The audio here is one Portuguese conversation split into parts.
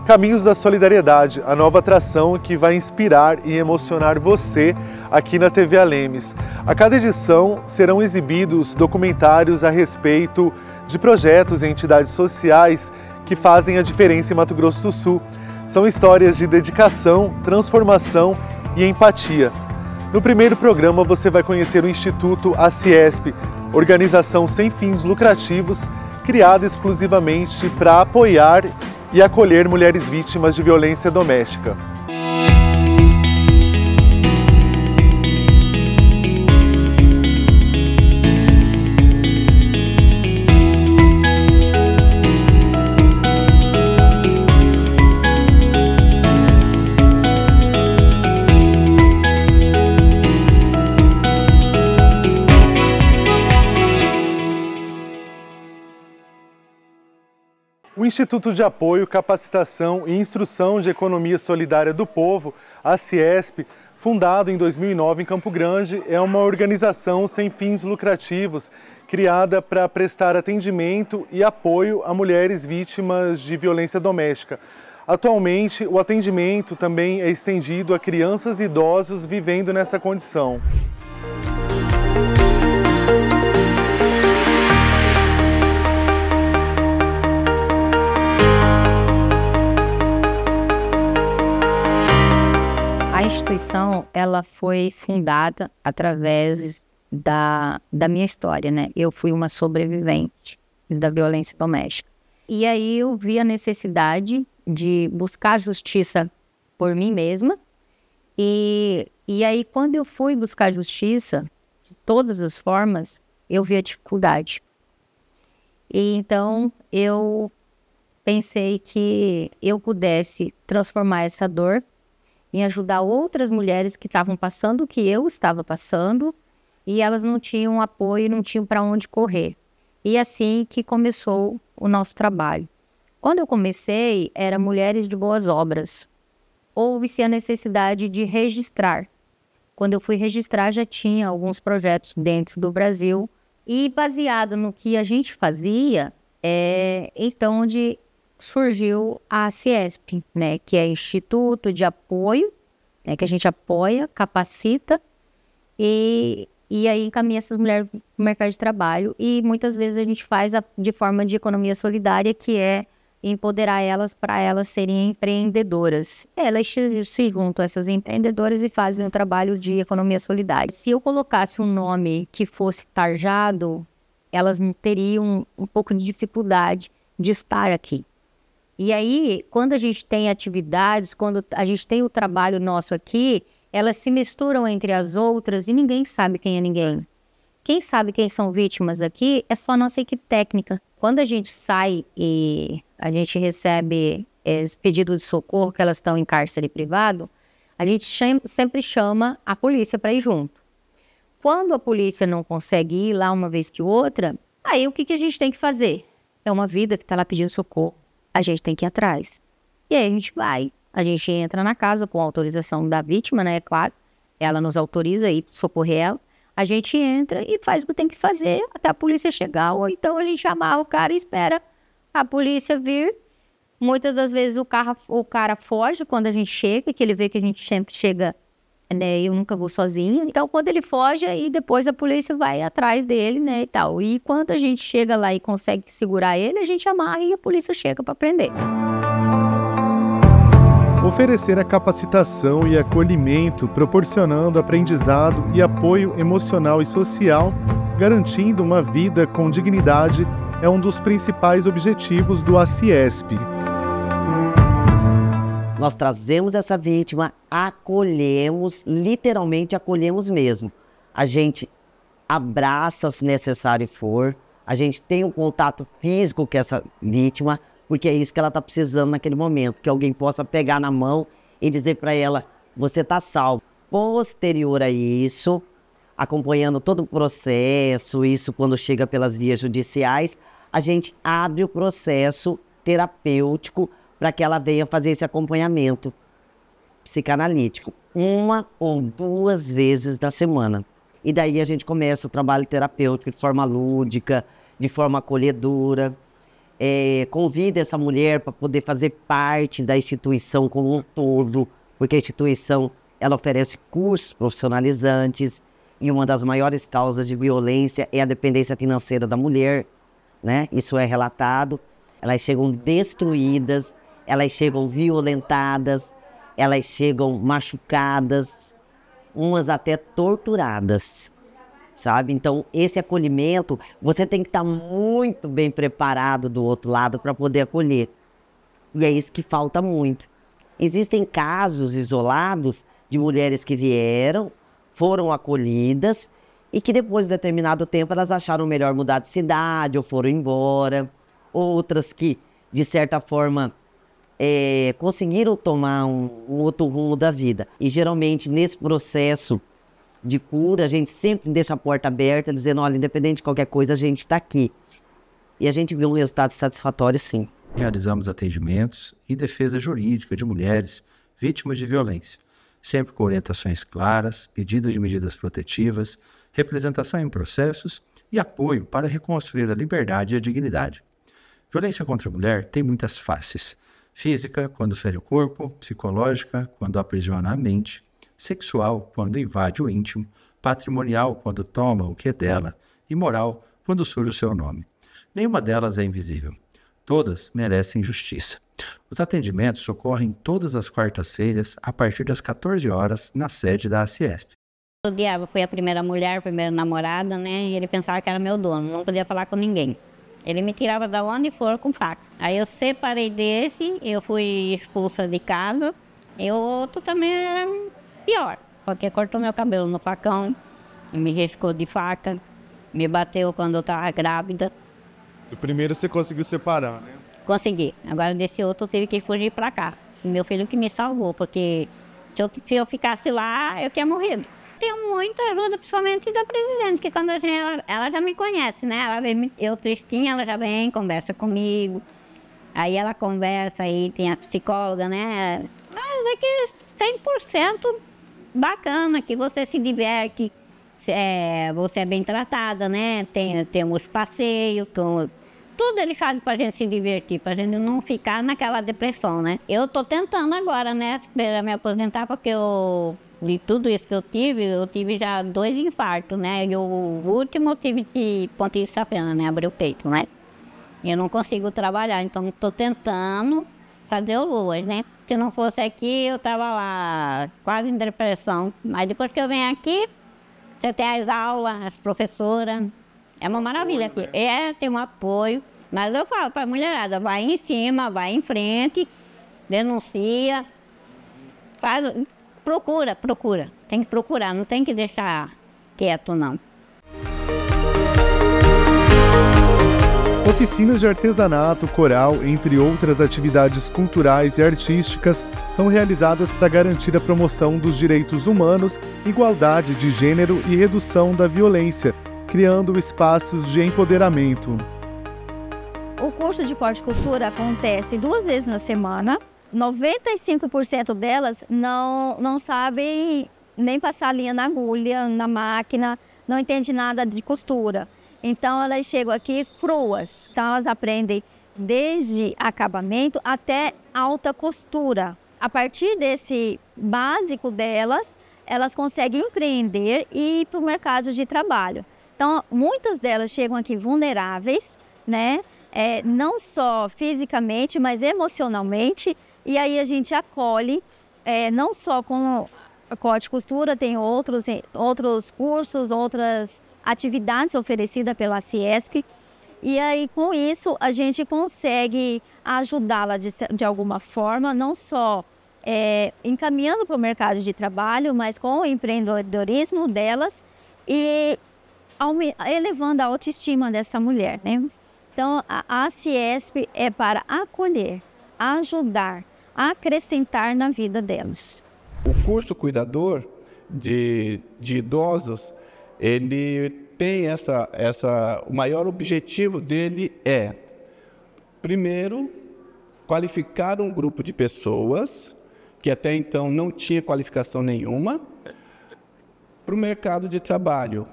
Caminhos da Solidariedade, a nova atração que vai inspirar e emocionar você aqui na TV Alemes. A cada edição serão exibidos documentários a respeito de projetos e entidades sociais que fazem a diferença em Mato Grosso do Sul. São histórias de dedicação, transformação e empatia. No primeiro programa você vai conhecer o Instituto ACIESP, organização sem fins lucrativos, criada exclusivamente para apoiar e acolher mulheres vítimas de violência doméstica. O Instituto de Apoio, Capacitação e Instrução de Economia Solidária do Povo, ACIESP, fundado em 2009 em Campo Grande, é uma organização sem fins lucrativos, criada para prestar atendimento e apoio a mulheres vítimas de violência doméstica. Atualmente, o atendimento também é estendido a crianças e idosos vivendo nessa condição. A instituição, ela foi fundada através da minha história, né? Eu fui uma sobrevivente da violência doméstica. E aí eu vi a necessidade de buscar justiça por mim mesma. E aí quando eu fui buscar justiça, de todas as formas, eu vi a dificuldade. E então eu pensei que eu pudesse transformar essa dor em ajudar outras mulheres que estavam passando o que eu estava passando e elas não tinham apoio, não tinham para onde correr. E assim que começou o nosso trabalho. Quando eu comecei, era Mulheres de Boas Obras. Houve-se a necessidade de registrar. Quando eu fui registrar, já tinha alguns projetos dentro do Brasil e baseado no que a gente fazia, então onde surgiu a ACIESP, né, que é Instituto de Apoio, né, que a gente apoia, capacita e aí encaminha essas mulheres para o mercado de trabalho e muitas vezes a gente faz de forma de economia solidária, que é empoderar elas para elas serem empreendedoras. Elas se juntam, essas empreendedoras, e fazem um trabalho de economia solidária. Se eu colocasse um nome que fosse tarjado, elas teriam um pouco de dificuldade de estar aqui. E aí, quando a gente tem atividades, quando a gente tem o trabalho nosso aqui, elas se misturam entre as outras e ninguém sabe quem é ninguém. Quem sabe quem são vítimas aqui é só a nossa equipe técnica. Quando a gente sai e a gente recebe pedidos de socorro, que elas estão em cárcere privado, a gente sempre chama a polícia para ir junto. Quando a polícia não consegue ir lá uma vez que outra, aí o que a gente tem que fazer? É uma vida que está lá pedindo socorro. A gente tem que ir atrás. E aí a gente vai. A gente entra na casa com a autorização da vítima, né? É claro. Ela nos autoriza a ir socorrer ela. A gente entra e faz o que tem que fazer até a polícia chegar. Ou então a gente amarra o cara e espera a polícia vir. Muitas das vezes o cara foge quando a gente chega, que ele vê que a gente sempre chega, né? Eu nunca vou sozinha. Então quando ele foge, aí depois a polícia vai atrás dele, né? E tal. E quando a gente chega lá e consegue segurar ele, a gente amarra e a polícia chega para prender. Oferecer a capacitação e acolhimento, proporcionando aprendizado e apoio emocional e social, garantindo uma vida com dignidade, é um dos principais objetivos do ACIESP. Nós trazemos essa vítima, acolhemos, literalmente acolhemos mesmo. A gente abraça se necessário for, a gente tem um contato físico com essa vítima, porque é isso que ela está precisando naquele momento, que alguém possa pegar na mão e dizer para ela, você está salvo. Posterior a isso, acompanhando todo o processo, isso quando chega pelas vias judiciais, a gente abre o processo terapêutico para que ela venha fazer esse acompanhamento psicanalítico, 1 ou 2 vezes na semana. E daí a gente começa o trabalho terapêutico de forma lúdica, de forma acolhedora. convida essa mulher para poder fazer parte da instituição como um todo, porque a instituição ela oferece cursos profissionalizantes e uma das maiores causas de violência é a dependência financeira da mulher, né? Isso é relatado. Elas chegam destruídas, elas chegam violentadas, elas chegam machucadas, umas até torturadas, sabe? Então, esse acolhimento, você tem que estar muito bem preparado do outro lado para poder acolher. E é isso que falta muito. Existem casos isolados de mulheres que vieram, foram acolhidas e que depois de determinado tempo elas acharam melhor mudar de cidade ou foram embora. Outras que, de certa forma, conseguiram tomar um outro rumo da vida. E geralmente nesse processo de cura, a gente sempre deixa a porta aberta, dizendo, olha, independente de qualquer coisa, a gente está aqui. E a gente vê um resultado satisfatório, sim. Realizamos atendimentos e defesa jurídica de mulheres vítimas de violência, sempre com orientações claras, pedido de medidas protetivas, representação em processos e apoio para reconstruir a liberdade e a dignidade. Violência contra a mulher tem muitas faces. Física, quando fere o corpo, psicológica, quando aprisiona a mente, sexual, quando invade o íntimo, patrimonial, quando toma o que é dela, e moral, quando surge o seu nome. Nenhuma delas é invisível. Todas merecem justiça. Os atendimentos ocorrem todas as quartas-feiras, a partir das 14 horas, na sede da ACIESP. O diabo foi a primeira mulher, a primeira namorada, né? E ele pensava que era meu dono, não podia falar com ninguém. Ele me tirava da onde for com faca. Aí eu separei desse, eu fui expulsa de casa. E o outro também era pior, porque cortou meu cabelo no facão, me riscou de faca, me bateu quando eu estava grávida. O primeiro você conseguiu separar, né? Consegui. Agora desse outro eu tive que fugir para cá. Meu filho que me salvou, porque se eu ficasse lá, eu tinha morrido. Tenho muita ajuda, principalmente da presidente, que quando ela já me conhece, né? Ela vem, eu tristinha, ela já vem, conversa comigo. Aí ela conversa, aí tem a psicóloga, né? Mas é que 100% bacana, que você se diverte, você é bem tratada, né? Temos passeio, tudo eles fazem pra gente se divertir, pra gente não ficar naquela depressão, né? Eu tô tentando agora, né, pra me aposentar, porque de tudo isso que eu tive já 2 infartos, né? E o último eu tive que ponte de safena, né? Abrir o peito, né? E eu não consigo trabalhar, então estou tentando fazer o LUAS, né? Se não fosse aqui, eu tava lá, quase em depressão. Mas depois que eu venho aqui, você tem as aulas, as professoras. É uma maravilha aqui. Tem um apoio. Mas eu falo para a mulherada, vai em cima, vai em frente, denuncia, procura. Tem que procurar, não tem que deixar quieto, não. Oficinas de artesanato, coral, entre outras atividades culturais e artísticas, são realizadas para garantir a promoção dos direitos humanos, igualdade de gênero e redução da violência, criando espaços de empoderamento. O curso de corte e costura acontece 2 vezes na semana. 95% delas não sabem nem passar a linha na agulha, na máquina, não entende nada de costura. Então elas chegam aqui cruas. Então elas aprendem desde acabamento até alta costura. A partir desse básico delas, elas conseguem empreender e ir para o mercado de trabalho. Então muitas delas chegam aqui vulneráveis, né? Não só fisicamente, mas emocionalmente. E aí a gente acolhe, não só com corte e costura, tem outros cursos, outras atividades oferecidas pela CIESP. E aí com isso a gente consegue ajudá-la de alguma forma, não só encaminhando para o mercado de trabalho, mas com o empreendedorismo delas e elevando a autoestima dessa mulher, né? Então a CIESP é para acolher, ajudar, acrescentar na vida delas. O curso cuidador de idosos, ele tem o maior objetivo dele é, primeiro, qualificar um grupo de pessoas que até então não tinha qualificação nenhuma para o mercado de trabalho.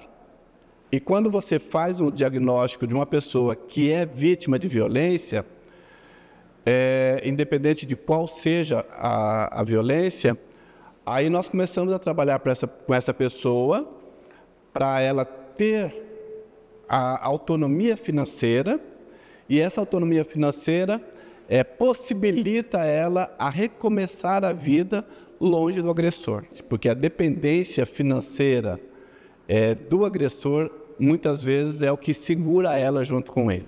E quando você faz um diagnóstico de uma pessoa que é vítima de violência, independente de qual seja a violência, aí nós começamos a trabalhar com essa pessoa para ela ter a autonomia financeira, e essa autonomia financeira possibilita ela a recomeçar a vida longe do agressor, porque a dependência financeira do agressor muitas vezes é o que segura ela junto com ele.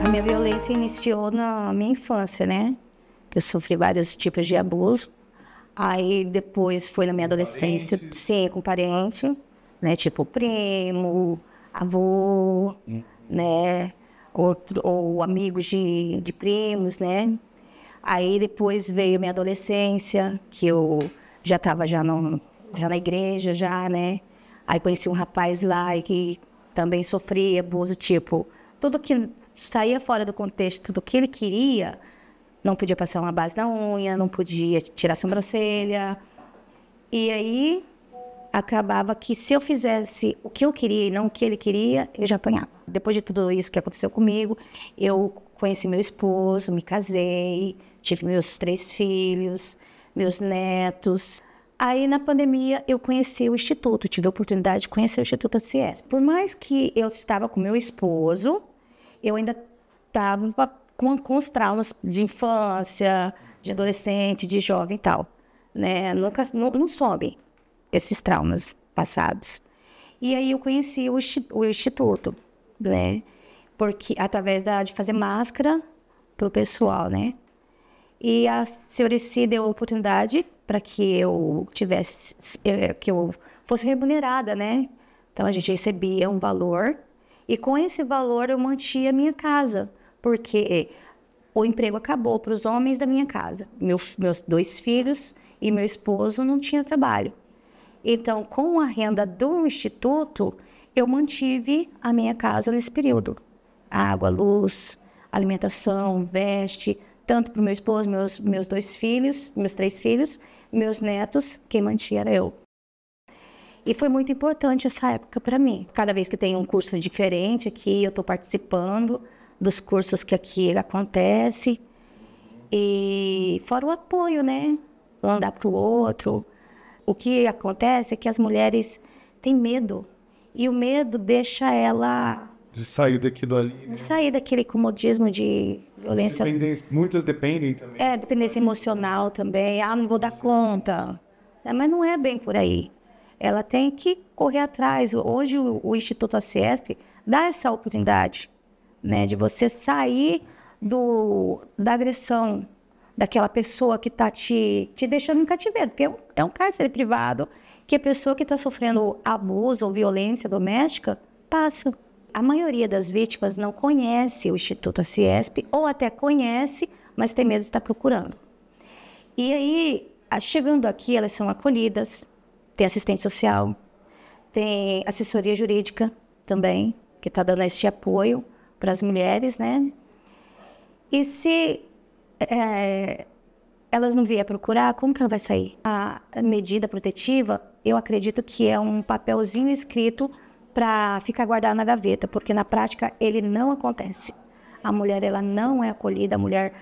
A minha violência iniciou na minha infância, né? Eu sofri vários tipos de abuso. Aí depois foi na minha adolescência, sim, com parente, né? Tipo primo, avô, né? Ou amigos de primos, né? Aí depois veio a minha adolescência, que eu já estava já na igreja, já, né? Aí conheci um rapaz lá que também sofria abuso, tipo, tudo que saía fora do contexto, tudo que ele queria, não podia passar uma base na unha, não podia tirar a sobrancelha. E aí, acabava que se eu fizesse o que eu queria e não o que ele queria, eu já apanhava. Depois de tudo isso que aconteceu comigo, eu conheci meu esposo, me casei, tive meus 3 filhos, meus netos. Aí, na pandemia, eu conheci o Instituto, tive a oportunidade de conhecer o Instituto CIESP. Por mais que eu estava com meu esposo, eu ainda estava com os traumas de infância, de adolescente, de jovem e tal, né? Não some esses traumas passados. E aí eu conheci o Instituto, né? Porque, através de fazer máscara para o pessoal, né? E a Senhorici deu a oportunidade para que eu fosse remunerada, né? Então a gente recebia um valor e com esse valor eu mantinha a minha casa, porque o emprego acabou para os homens da minha casa. Meus 2 filhos e meu esposo não tinham trabalho. Então, com a renda do Instituto, eu mantive a minha casa nesse período. Água, luz, alimentação, veste, tanto para o meu esposo, meus 2 filhos, meus 3 filhos, meus netos, quem mantinha era eu. E foi muito importante essa época para mim. Cada vez que tem um curso diferente aqui, eu estou participando dos cursos que aqui acontece. E fora o apoio, né? Um dar para o outro. O que acontece é que as mulheres têm medo. E o medo deixa ela... De sair daquilo ali. Né? De sair daquele comodismo de violência. Muitas dependem também. Dependência emocional também. Não vou dar conta. Mas não é bem por aí. Ela tem que correr atrás. Hoje o Instituto ACIESP dá essa oportunidade, né, de você sair da agressão daquela pessoa que está te deixando em cativeiro, porque é um cárcere privado que a pessoa que está sofrendo abuso ou violência doméstica passa. A maioria das vítimas não conhece o Instituto ACIESP, ou até conhece, mas tem medo de estar procurando. E aí, chegando aqui, elas são acolhidas, tem assistente social, tem assessoria jurídica também, que está dando esse apoio para as mulheres, né? E se elas não vierem procurar, como que ela vai sair? A medida protetiva, eu acredito que é um papelzinho escrito para ficar guardado na gaveta, porque na prática ele não acontece. A mulher, ela não é acolhida, a mulher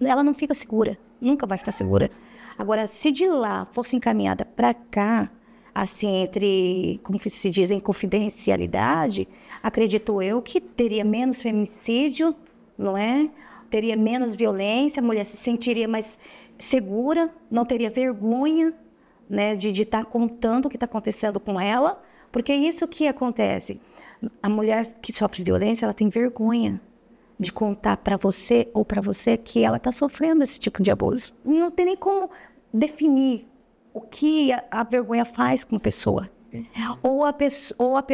ela não fica segura, nunca vai ficar segura. Agora, se de lá fosse encaminhada para cá, assim, entre, como se diz, em confidencialidade, acredito eu que teria menos feminicídio, não é? Teria menos violência, a mulher se sentiria mais segura, não teria vergonha, né, de estar contando o que está acontecendo com ela, porque é isso que acontece. A mulher que sofre violência, ela tem vergonha de contar para você ou para você que ela está sofrendo esse tipo de abuso. Não tem nem como definir o que a vergonha faz com a pessoa. Ou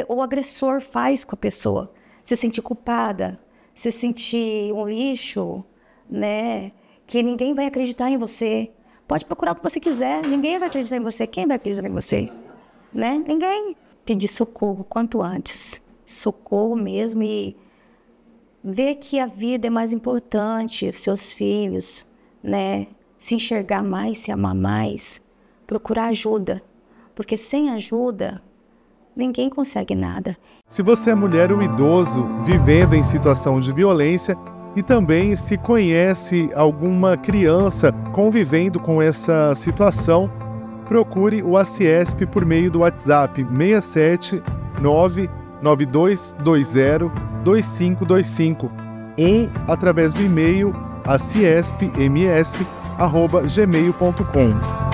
o agressor faz com a pessoa. Se sentir culpada, se sentir um lixo, né? Que ninguém vai acreditar em você. Pode procurar o que você quiser, ninguém vai acreditar em você. Quem vai acreditar em você? Né? Ninguém. Pedir socorro quanto antes. socorro mesmo e ver que a vida é mais importante, seus filhos, né? Se enxergar mais, se amar mais, procurar ajuda, porque sem ajuda ninguém consegue nada. Se você é mulher ou idoso vivendo em situação de violência e também se conhece alguma criança convivendo com essa situação, procure o ACIESP por meio do WhatsApp 67 99220 2525 ou através do e-mail aciespms@gmail.com.